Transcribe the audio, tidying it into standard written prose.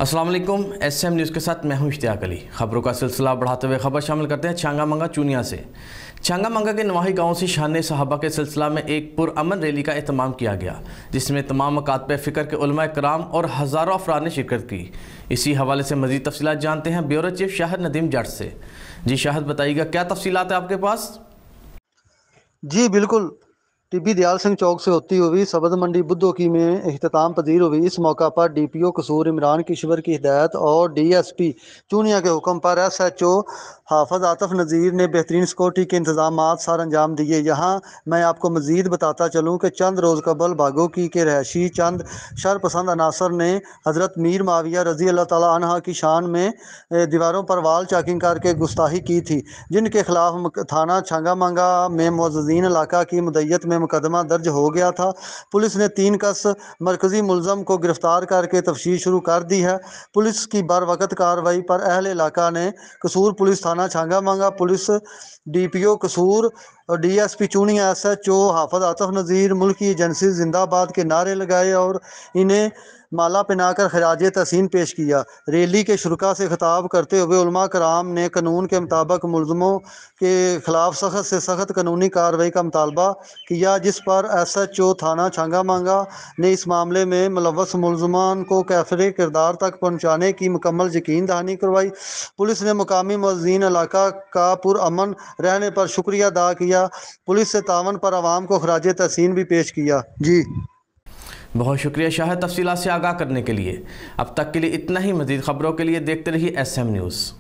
अस्सलाम वालेकुम। SM news के साथ मैं हूं इश्तियाक अली। खबरों का सिलसिला बढ़ाते हुए खबर शामिल करते हैं छांगा मंगा चूनिया से। छांगा मंगा के नवाही गांव से शान सहाबा के सिलसिला में एक पुरअमन रैली का एहतमाम किया गया, जिसमें तमाम मकातब फ़िक्र के उलमा कराम और हज़ारों अफराद ने शिरकत की। इसी हवाले से मज़ीद तफसीलात जानते हैं ब्यूरो चीफ शाहिद नदीम जट से। जी शाहिद, बताइएगा क्या तफसीलात है आपके पास? जी बिल्कुल, टीबी दयाल सिंह चौक से होती हुई सब्ज़ मंडी बुद्धो की में इख्तिताम पजीर हुई। इस मौका पर DPO कसूर इमरान किश्वर की हिदायत और DSP चूनिया के हुक्म पर SHO हाफिज आतिफ नज़ीर ने बेहतरीन सिक्योरिटी के इंतजाम सर अंजाम दिए। यहाँ मैं आपको मज़ीद बताता चलूँ कि चंद रोज़ कबल बागोकी के रहायशी चंद शरपसंद अनासर ने हज़रत मीर माविया रज़ी अल्लाह ताला अन्हा की शान में दीवारों पर वाल चाकिंग करके गुस्ताखी की थी, जिनके खिलाफ थाना छांगा मंगा में मुअज़्ज़िज़ीन इलाका की मुद्दत में मुकदमा दर्ज हो गया था। पुलिस ने 3 कस मरकजी मुलज़म को गिरफ्तार करके तफ्तीश शुरू कर दी है। पुलिस की बर वक़्त कार्रवाई पर अहल इलाका ने कसूर पुलिस थाना छांगा मंगा, पुलिस DPO कसूर और DSP चूनिया SHO हाफिज आतिफ नज़ीर मुल्की एजेंसी जिंदाबाद के नारे लगाए और इन्हें माला पहनाकर खराज तहसीन पेश किया। रैली के शुरका से खिताब करते हुए उलमा कराम ने कानून के मुताबिक मुलज़मों के खिलाफ सख्त से सख्त कानूनी कार्रवाई का मुतालबा किया, जिस पर SHO थाना छांगा मंगा ने इस मामले में मुलव्वस मुलज़मान को कैफरे किरदार तक पहुँचाने की मुकम्मल यकीन दहानी करवाई। पुलिस ने मुकामी मुअज़्ज़िज़ीन इलाका का पुरअमन रहने पर शुक्रिया अदा किया। पुलिस से तावन पर आवाम को खराज तहसीन भी पेश किया। जी बहुत शुक्रिया शाहिद, तफसीलात से आगाह करने के लिए। अब तक के लिए इतना ही। मज़ीद खबरों के लिए देखते रहिए SM न्यूज़।